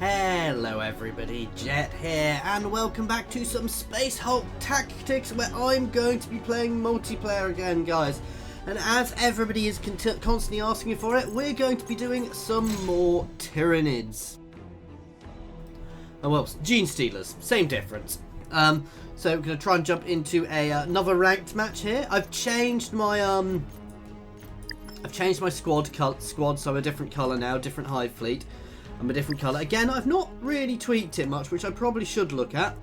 Hello everybody, Jet here, and welcome back to some Space Hulk Tactics, where I'm going to be playing multiplayer again, guys. And as everybody is constantly asking for it, we're going to be doing some more Tyranids. Oh well, Genestealers, same difference. So we're going to try and jump into another ranked match here. I've changed my squad, so I'm a different colour now, different hive fleet. I'm a different colour. Again, I've not really tweaked it much, which I probably should look at.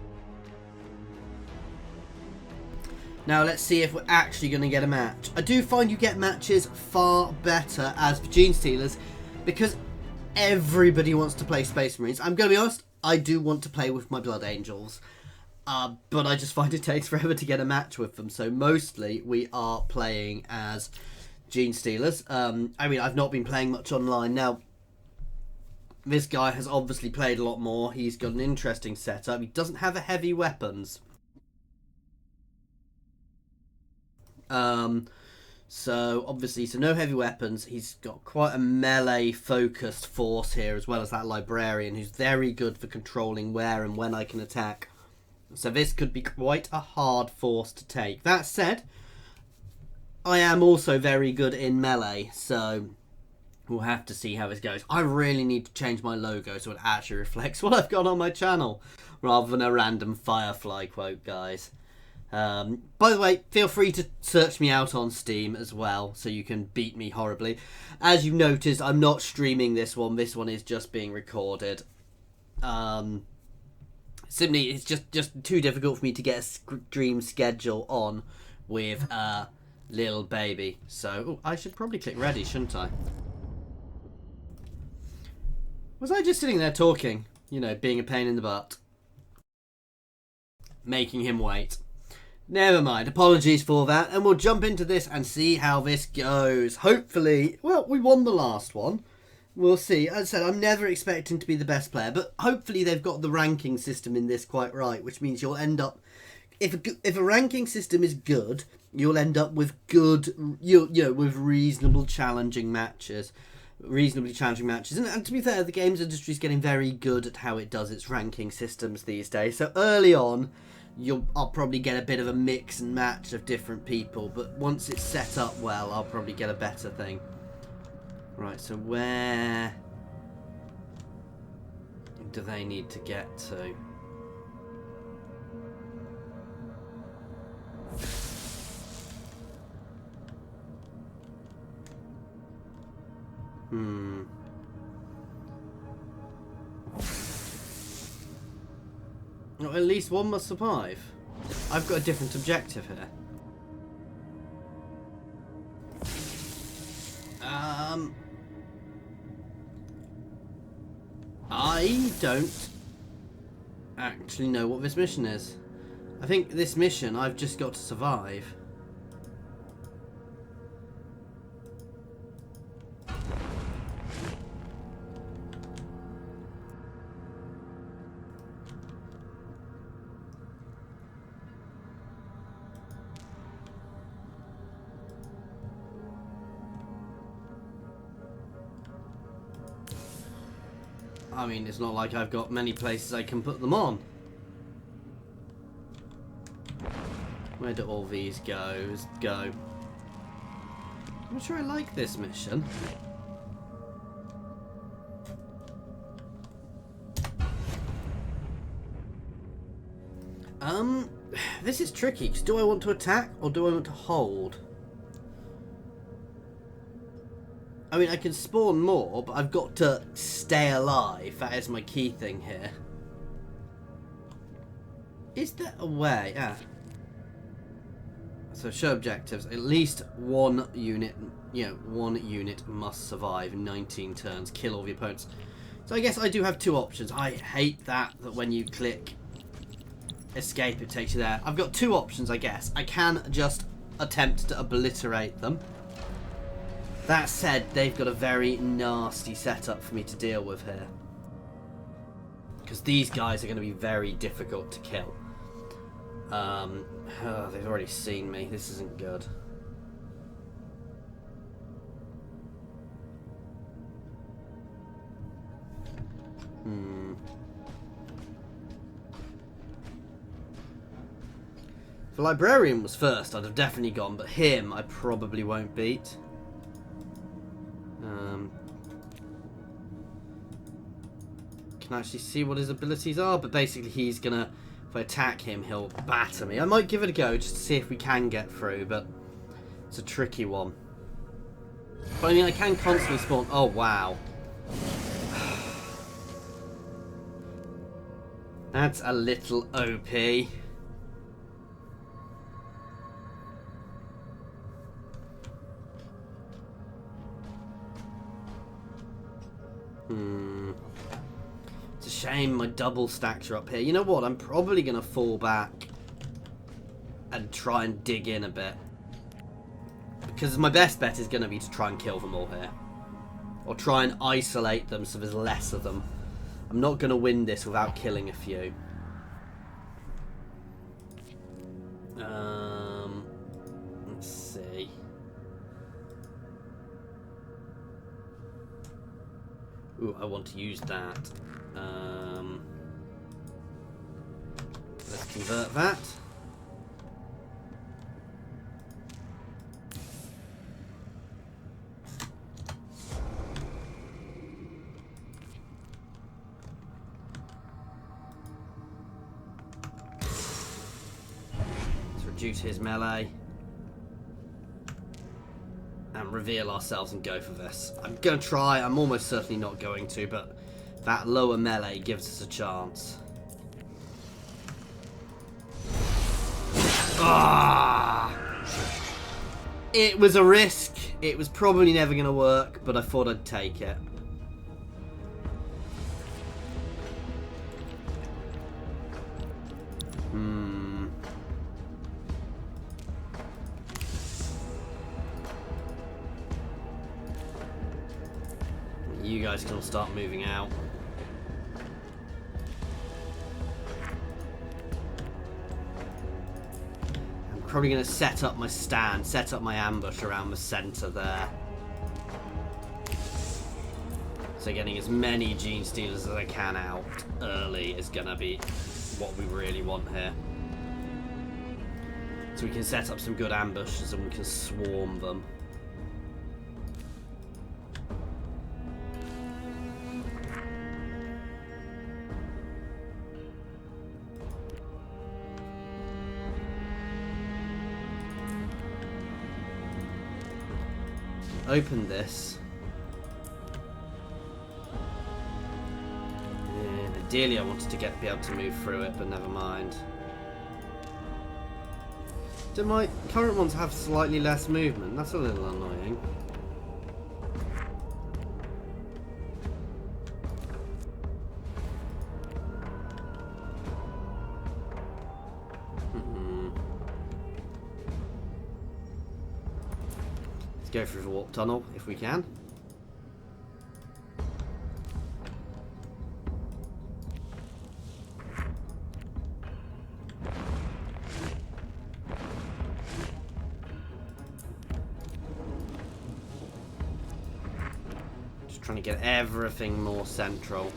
Now, let's see if we're actually going to get a match. I do find you get matches far better as for Genestealers, because everybody wants to play Space Marines. I'm going to be honest, I do want to play with my Blood Angels, but I just find it takes forever to get a match with them. So mostly we are playing as Genestealers. I mean, I've not been playing much online. Now, this guy has obviously played a lot more. He's got an interesting setup. He doesn't have a heavy weapons. So obviously, no heavy weapons. He's got quite a melee focused force here, as well as that librarian who's very good for controlling where and when I can attack. So this could be quite a hard force to take. That said, I am also very good in melee, so we'll have to see how this goes. I really need to change my logo so it actually reflects what I've got on my channel, rather than a random Firefly quote, guys. By the way, feel free to search me out on Steam as well, so you can beat me horribly. As you've noticed, I'm not streaming this one. This one is just being recorded. Simply, it's just too difficult for me to get a stream schedule on with little baby. So, I should probably click ready, shouldn't I? Was I just sitting there talking? You know, being a pain in the butt. Making him wait. Never mind, apologies for that, and we'll jump into this and see how this goes. Hopefully, well, we won the last one. We'll see. As I said, I'm never expecting to be the best player, but hopefully they've got the ranking system in this quite right, which means you'll end up... If a ranking system is good, you'll end up with good, you know, with reasonably challenging matches. And to be fair, the games industry is getting very good at how it does its ranking systems these days. So early on, I'll probably get a bit of a mix and match of different people, but once it's set up well, I'll probably get a better thing. Right, so where do they need to get to? Well, at least one must survive. I've got a different objective here. I don't actually know what this mission is. I think this mission, I've just got to survive. I mean, it's not like I've got many places I can put them on. Where do all these go? I'm not sure I like this mission. This is tricky, because do I want to attack or do I want to hold? I mean, I can spawn more, but I've got to stay alive. That is my key thing here. Is there a way? Ah. So show objectives. At least one unit, one unit must survive in 19 turns. Kill all the opponents. So I guess I do have two options. I hate that when you click escape, it takes you there. I've got two options, I guess. I can just attempt to obliterate them. That said, they've got a very nasty setup for me to deal with here. Because these guys are going to be very difficult to kill. They've already seen me. This isn't good. the Librarian was first, I'd have definitely gone, but him I probably won't beat. Can actually see what his abilities are, but basically he's gonna, if I attack him, he'll batter me. I might give it a go just to see if we can get through, but it's a tricky one. But I mean, I can constantly spawn. Oh wow, that's a little OP. It's a shame my double stacks are up here. You know what? I'm probably going to fall back and try and dig in a bit. Because my best bet is going to be to try and kill them all here. Or try and isolate them so there's less of them. I'm not going to win this without killing a few. Let's see. Ooh, I want to use that. Let's convert that. Let's reduce his melee. And reveal ourselves and go for this. I'm going to try. I'm almost certainly not going to, but that lower melee gives us a chance. Ah! It was a risk. It was probably never going to work, but I thought I'd take it. You guys can all start moving out. I'm probably going to set up my stand, set up my ambush around the centre there. So getting as many Genestealers as I can out early is going to be what we really want here. So we can set up some good ambushes and we can swarm them. Open this. Yeah, ideally I wanted to be able to move through it, but never mind. Do my current ones have slightly less movement? That's a little annoying. Go through the warp tunnel if we can. Just trying to get everything more central.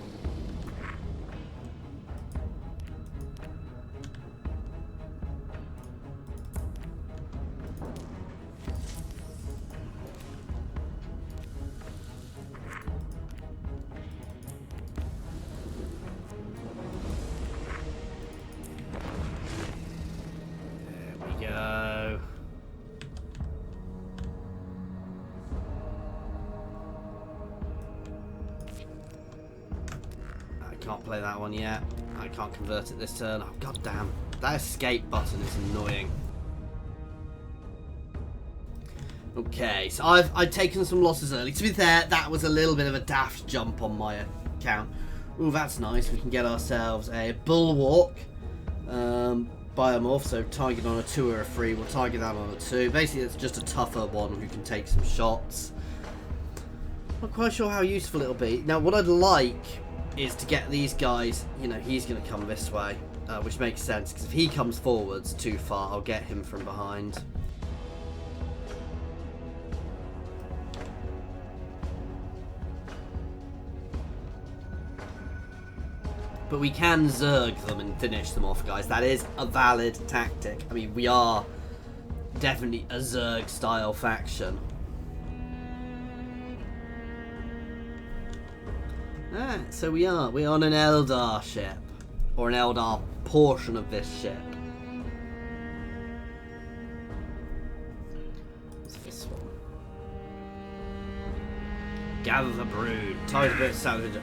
Can't play that one yet. I can't convert it this turn. Oh, god damn. That escape button is annoying. Okay, so I've taken some losses early. To be fair, that was a little bit of a daft jump on my account. Ooh, that's nice. We can get ourselves a bulwark biomorph. So target on a 2 or a 3. We'll target that on a 2. Basically, it's just a tougher one who can take some shots. Not quite sure how useful it'll be. Now, what I'd like is to get these guys, you know, he's going to come this way, which makes sense, because if he comes forwards too far, I'll get him from behind. But we can zerg them and finish them off, guys. That is a valid tactic. I mean, we are definitely a zerg-style faction. So we're on an Eldar ship. Or an Eldar portion of this ship. What's this one? Gather the brood. Tie the bit salvage.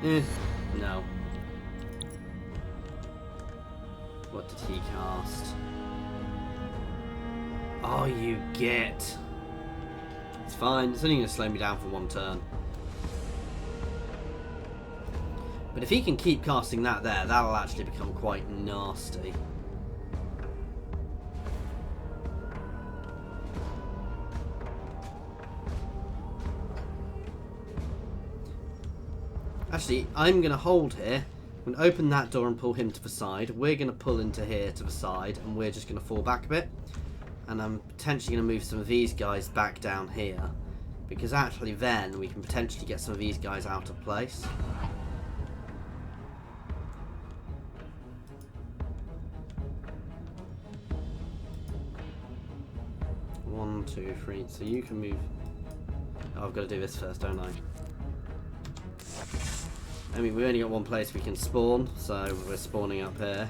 No. What did he cast? Oh, you get. It's fine. It's only going to slow me down for one turn. But if he can keep casting that there, that'll actually become quite nasty. Actually, I'm going to hold here. I'm going to open that door and pull him to the side. We're going to pull into here to the side, and we're just going to fall back a bit. And I'm potentially going to move some of these guys back down here. Because actually then we can potentially get some of these guys out of place. 1, 2, 3. So you can move. Oh, I've got to do this first, don't I? I mean, we've only got one place we can spawn, so we're spawning up here.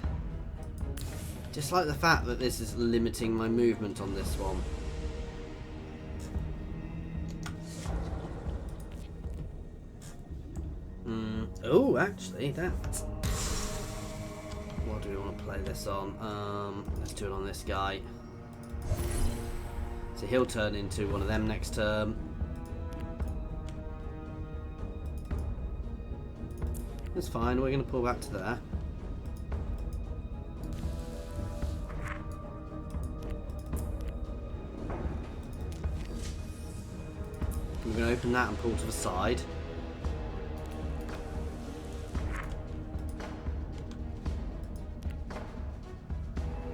Just like the fact that this is limiting my movement on this one. Oh, actually, that. What do we want to play this on? Let's do it on this guy. So he'll turn into one of them next turn. That's fine, we're going to pull back to there. We're going to open that and pull to the side.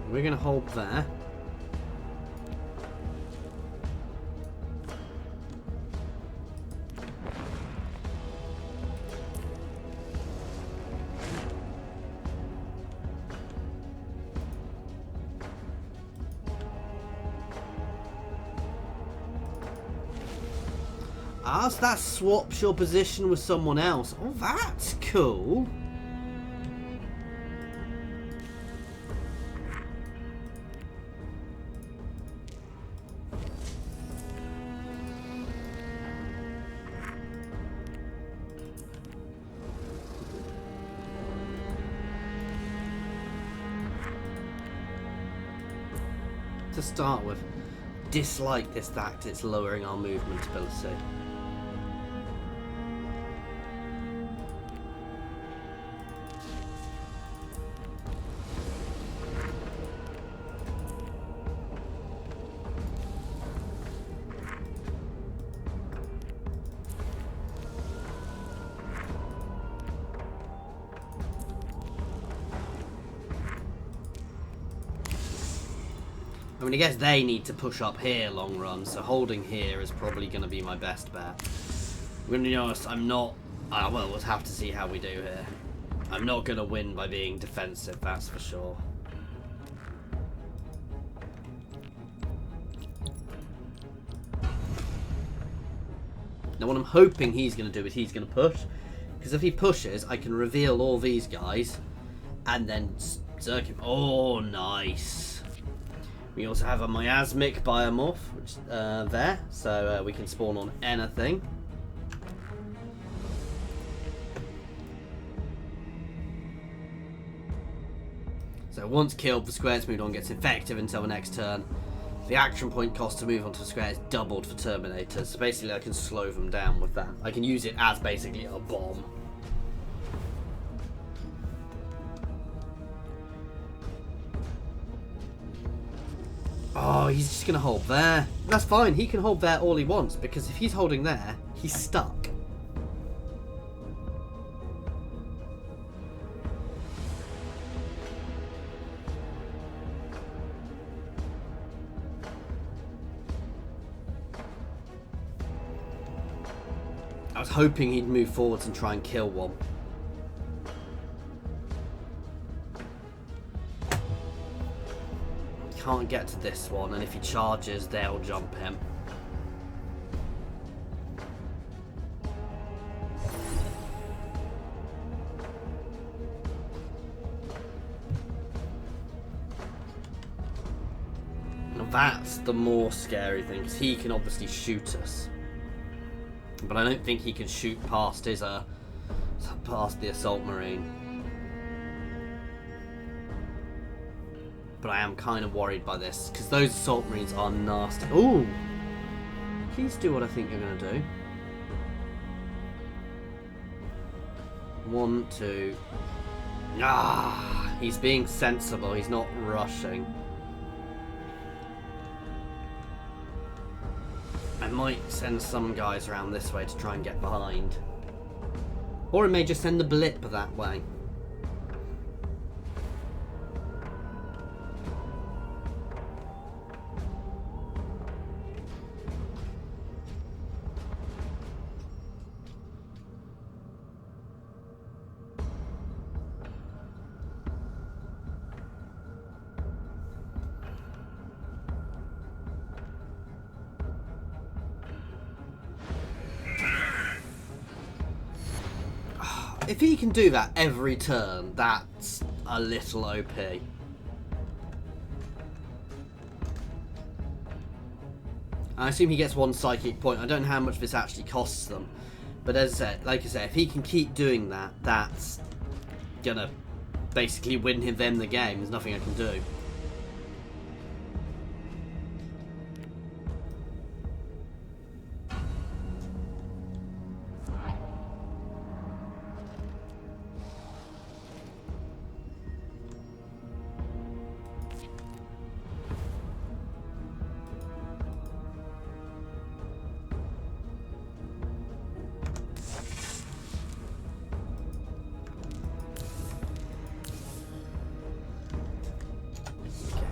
We're going to hold there. Ah, so that swaps your position with someone else. Oh, that's cool. To start with, dislike this fact it's lowering our movement ability. I mean, I guess they need to push up here long run, so holding here is probably going to be my best bet. I'm going to be honest, I'm not... well, we'll have to see how we do here. I'm not going to win by being defensive, that's for sure. Now what I'm hoping he's going to do is he's going to push. Because if he pushes, I can reveal all these guys and then zerk him. Oh, nice. We also have a miasmic biomorph, which there, so we can spawn on anything. So once killed, the square it's moved on gets effective until the next turn. The action point cost to move onto the square is doubled for Terminators, so basically I can slow them down with that. I can use it as basically a bomb. Oh, he's just going to hold there. That's fine, he can hold there all he wants, because if he's holding there, he's stuck. I was hoping he'd move forwards and try and kill one. can't get to this one, and if he charges, they'll jump him. Now that's the more scary thing, because he can obviously shoot us. But I don't think he can shoot past his, past the Assault Marine. But I am kind of worried by this, because those Assault Marines are nasty. Ooh! Please do what I think you're going to do. 1, 2... Ah! He's being sensible, he's not rushing. I might send some guys around this way to try and get behind. Or it may just send the blip that way. If he can do that every turn, that's a little OP. I assume he gets 1 psychic point. I don't know how much this actually costs them. But as I said, like I said, if he can keep doing that, that's gonna basically win them the game. There's nothing I can do.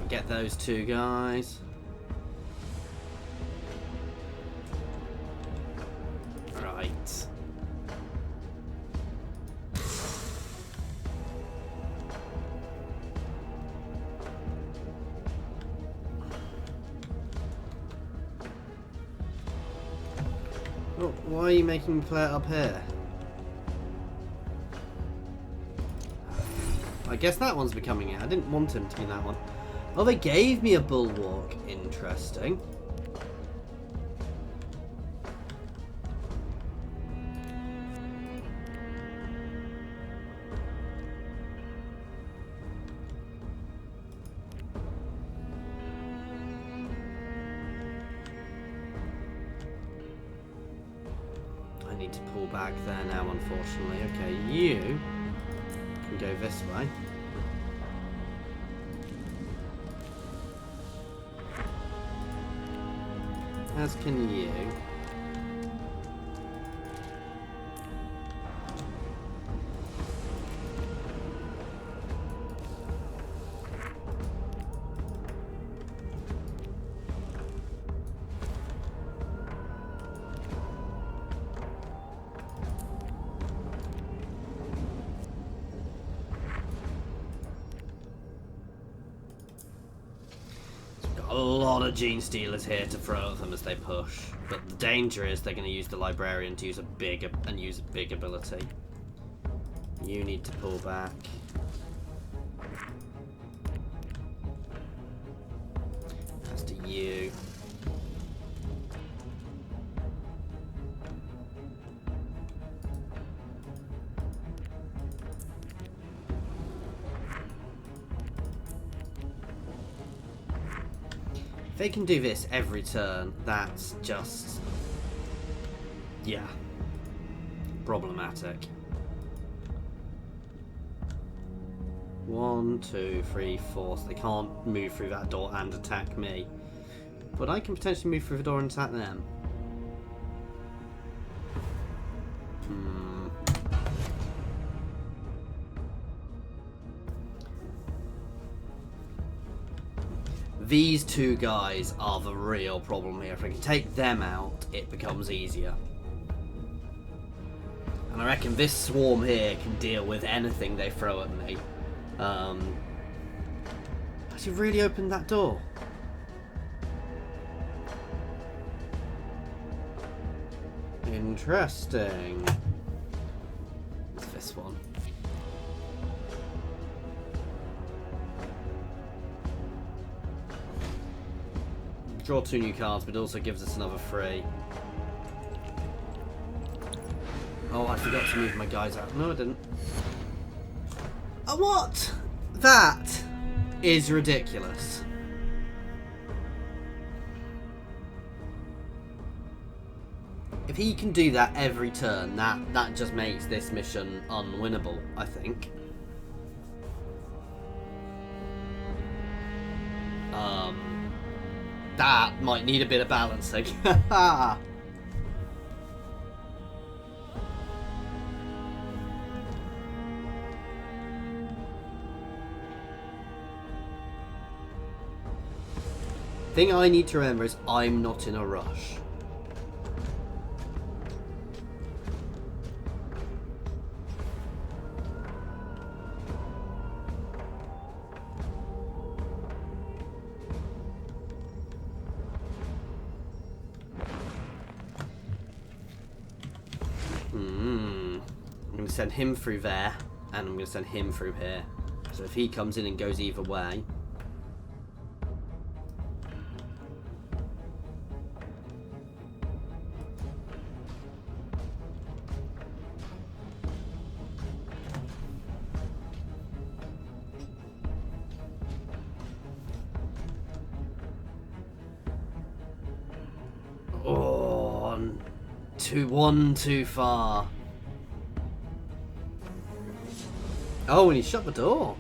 Get those 2 guys. Right. Oh, why are you making me play it up here? I guess that one's becoming it. I didn't want him to be that one. Oh, they gave me a bulwark. Interesting. I need to pull back there now, unfortunately. Okay, you can go this way. As can you. A lot of Genestealers here to throw at them as they push, but the danger is they're going to use the Librarian to use a big ability. You need to pull back. As to you. If they can do this every turn, that's just... yeah. Problematic. 1, 2, 3, 4. So they can't move through that door and attack me. But I can potentially move through the door and attack them. These 2 guys are the real problem here. If I can take them out, it becomes easier. And I reckon this swarm here can deal with anything they throw at me. I he really opened that door? Interesting. What's this one? Draw 2 new cards, but it also gives us another 3. Oh, I forgot to move my guys out. No, I didn't. What? That is ridiculous. If he can do that every turn, that just makes this mission unwinnable, I think. That might need a bit of balancing. Thing I need to remember is I'm not in a rush. I'm going to send him through there, and I'm going to send him through here. So if he comes in and goes either way... Oh, one too far. Oh, and he shut the door.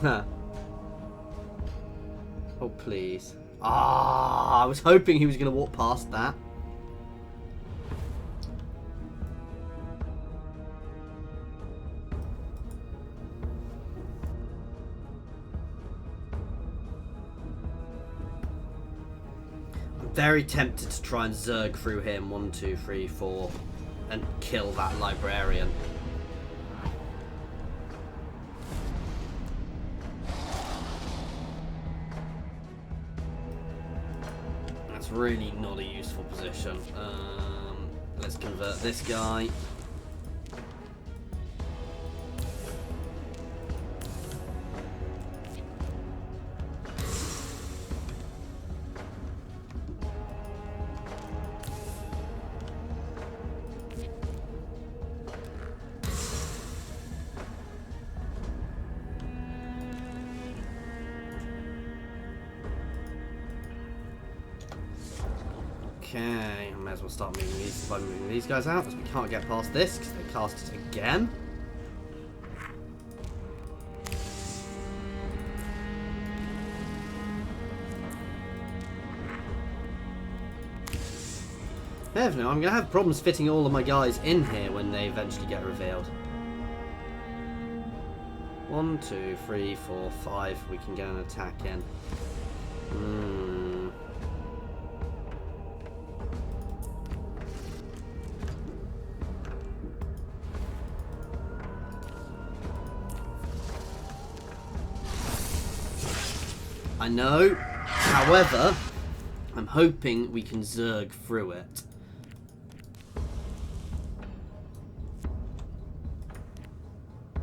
Huh. Oh, please. Ah, I was hoping he was going to walk past that. Very tempted to try and zerg through him 1, 2, 3, 4 and kill that librarian. That's really not a useful position. Let's convert this guy. Okay, I may as well start moving these by moving these guys out, as we can't get past this because they cast it again. Heaven, I'm going to have problems fitting all of my guys in here when they eventually get revealed. 1, 2, 3, 4, 5. We can get an attack in. I know, however, I'm hoping we can zerg through it.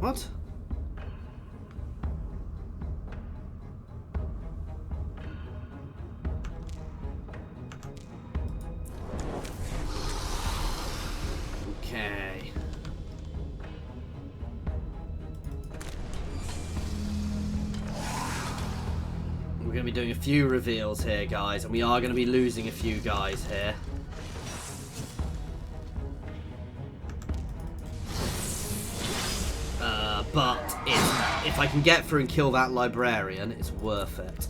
What? Okay. We're going to be doing a few reveals here, guys, and we are going to be losing a few guys here. But if I can get through and kill that librarian, it's worth it.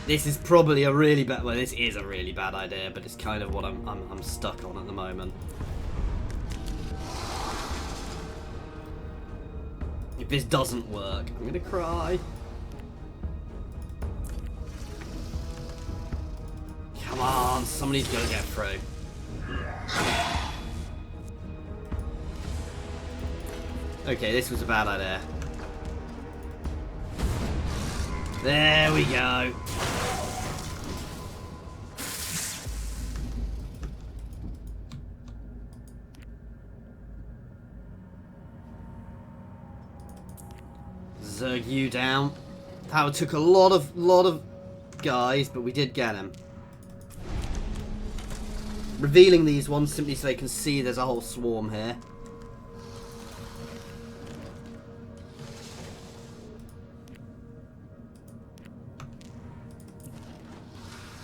This is probably a really bad... Well, this is a really bad idea, but it's kind of what I'm stuck on at the moment. If this doesn't work, I'm gonna cry. Come on, somebody's got to get through. Okay, this was a bad idea. There we go. Zerg you down. That took a lot of guys, but we did get him. Revealing these ones simply so they can see there's a whole swarm here.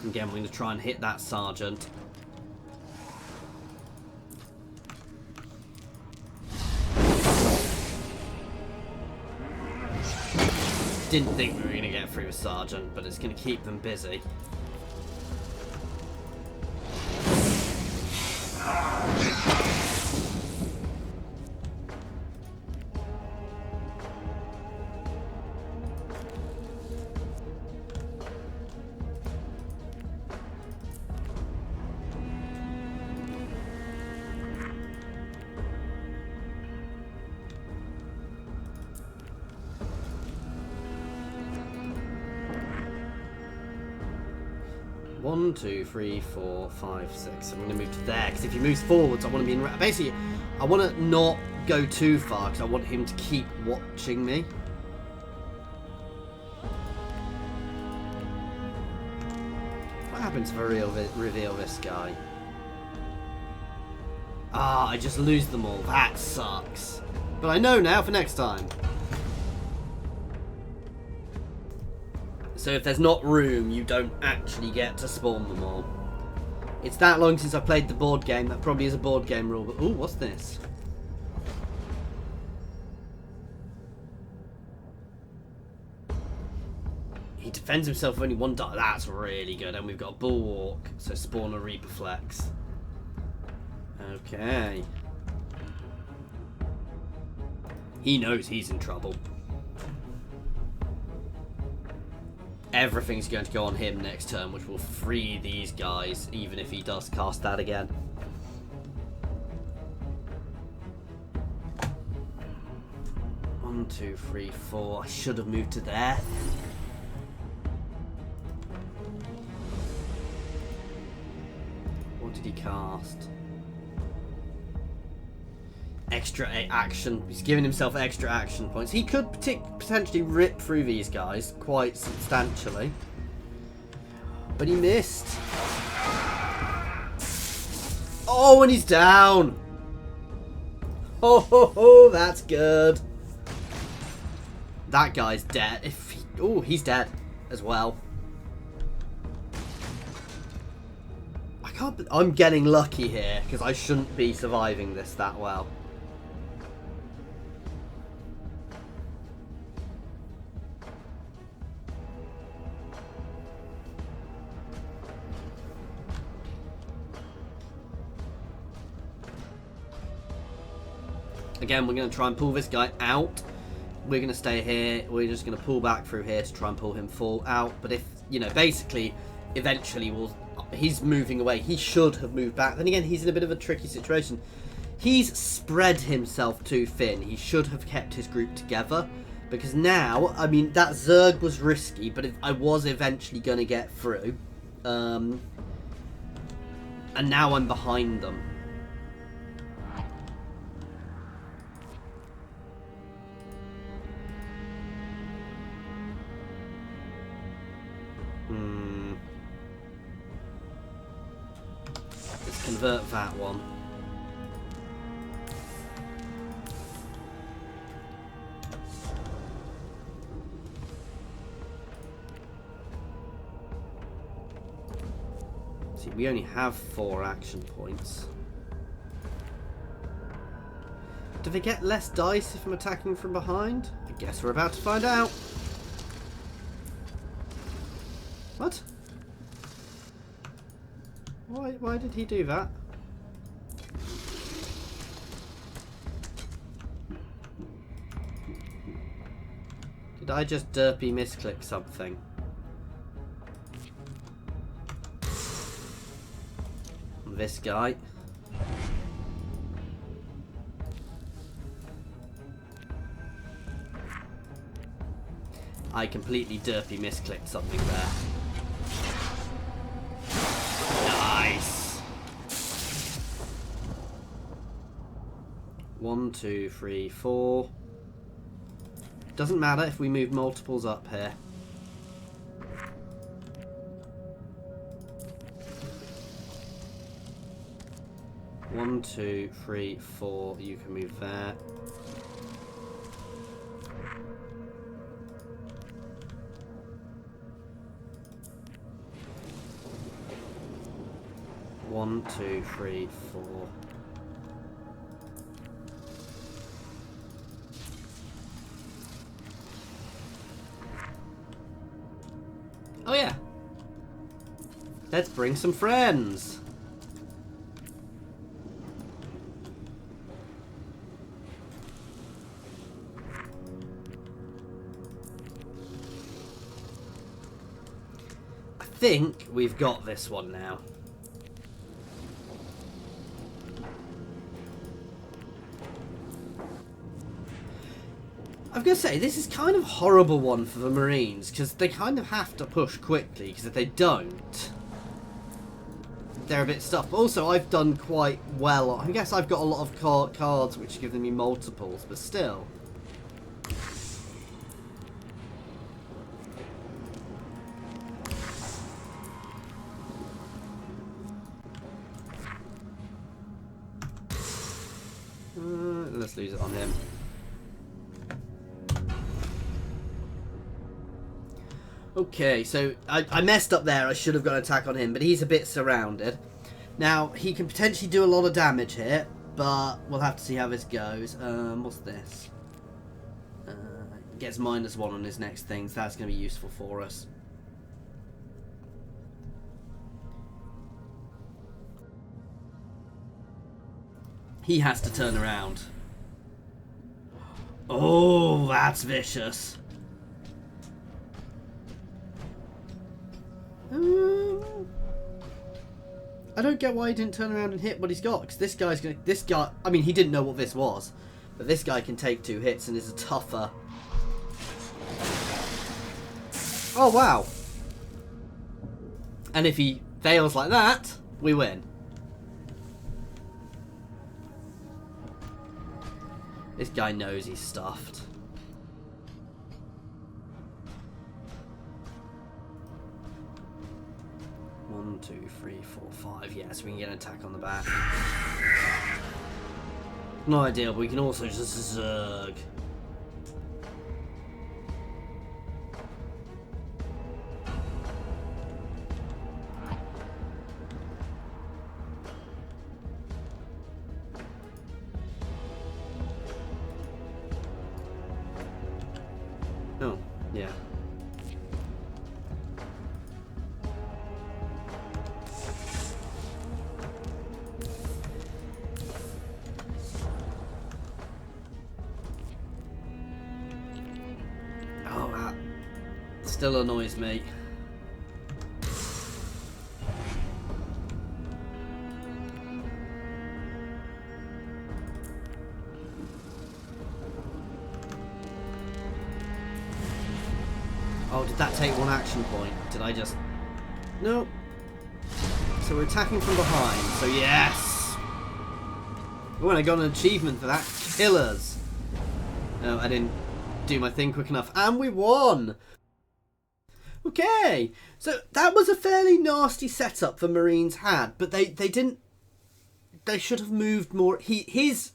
Again, we're going to try and hit that sergeant. Didn't think we were going to get through a sergeant, but it's going to keep them busy. One, two, three, four, five, six. I'm going to move to there, because if he moves forwards, I want to be in... Basically, I want to not go too far, because I want him to keep watching me. What happens if I reveal this guy? Ah, I just lose them all. That sucks. But I know now for next time. So if there's not room, you don't actually get to spawn them all. It's that long since I played the board game. That probably is a board game rule. But ooh, what's this? He defends himself with only one die. That's really good. And we've got a bulwark. So spawn a Reaper Flex. Okay. He knows he's in trouble. Everything's going to go on him next turn, which will free these guys, even if he does cast that again. One, two, three, four. I should have moved to there. What did he cast? Extra action. He's giving himself extra action points. He could potentially rip through these guys quite substantially. But he missed. Oh, and he's down. Oh, that's good. That guy's dead. Oh, he's dead as well. I'm getting lucky here, because I shouldn't be surviving this that well. Again, we're going to try and pull this guy out. We're going to stay here. We're just going to pull back through here to try and pull him out. But if, you know, basically, eventually he's moving away. He should have moved back. Then again, he's in a bit of a tricky situation. He's spread himself too thin. He should have kept his group together. Because now, I mean, that Zerg was risky, but I was eventually going to get through. And now I'm behind them. Let's convert that one. See, we only have 4 action points. Do they get less dice if I'm attacking from behind? I guess we're about to find out. What? Why did he do that? Did I just derpy misclick something? this guy. I completely derpy misclicked something there. Nice! 1, 2, 3, 4. Doesn't matter if we move multiples up here. One, 2, 3, 4. You can move there. One, 2, 3, 4. Oh yeah. Let's bring some friends. I think we've got this one now. I was going to say, this is kind of a horrible one for the Marines, because they kind of have to push quickly, because if they don't, they're a bit stuck. But also, I've done quite well. I guess I've got a lot of cards which give me multiples, but still. Let's lose it on him. Okay, so I messed up there. I should have got an attack on him, but he's a bit surrounded. Now, he can potentially do a lot of damage here, but we'll have to see how this goes. What's this? Gets -1 on his next thing, so that's going to be useful for us. He has to turn around. Oh, that's vicious. I don't get why he didn't turn around and hit what he's got, because this guy's gonna. This guy, I mean, he didn't know what this was, but this guy can take 2 hits and is a tougher. Oh wow! And if he fails like that, we win. This guy knows he's stuffed. One, 2, 3, 4, 5. Yes, we can get an attack on the back. Not ideal, but we can also just zerg. Oh, yeah. Oh, that still annoys me. Oh, did that take 1 action point? Did I just... No. So we're attacking from behind. So yes! Oh, and I got an achievement for that. Killers! No, I didn't do my thing quick enough. And we won! Okay. So that was a fairly nasty setup the Marines had. But they didn't... They should have moved more... His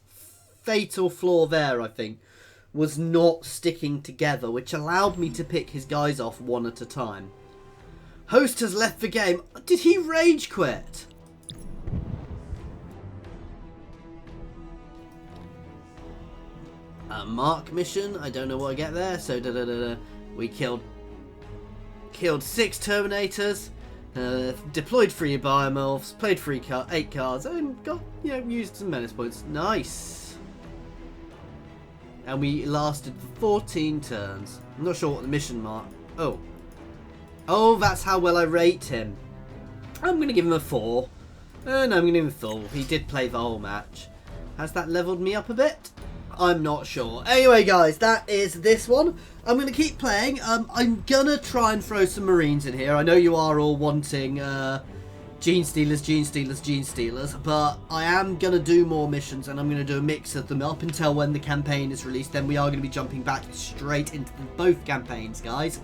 fatal flaw there, I think, was not sticking together, which allowed me to pick his guys off one at a time. Host has left the game. Did he rage quit? A mark mission. I don't know what I get there. So we killed 6 Terminators, deployed 3 biomorphs, played 8 cards, and got used some menace points. Nice. And we lasted for 14 turns. I'm not sure what the mission mark... Oh, that's how well I rate him. I'm going to give him a 4. No, I'm going to him full. He did play the whole match. Has that leveled me up a bit? I'm not sure. Anyway, guys, that is this one. I'm going to keep playing. I'm going to try and throw some Marines in here. I know you are all wanting Genestealers, but I am going to do more missions, and I'm going to do a mix of them up until when the campaign is released. Then we are going to be jumping back straight into both campaigns, guys.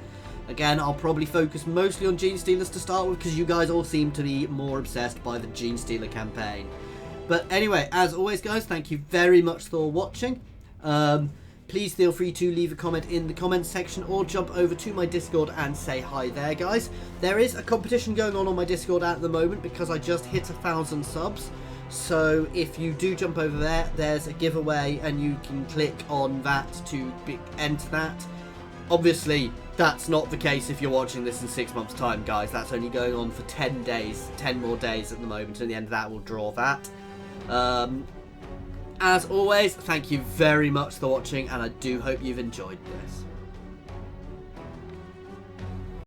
Again, I'll probably focus mostly on Genestealers to start with, because you guys all seem to be more obsessed by the Genestealer campaign. But anyway, as always, guys, thank you very much for watching. Please feel free to leave a comment in the comments section or jump over to my Discord and say hi there, guys. There is a competition going on my Discord at the moment because I just hit 1,000 subs. So if you do jump over there, there's a giveaway and you can click on that to enter that. Obviously, that's not the case if you're watching this in 6 months' time, guys. That's only going on for 10 days, 10 more days at the moment. At the end of that, we'll draw that. As always, thank you very much for watching, and I do hope you've enjoyed this.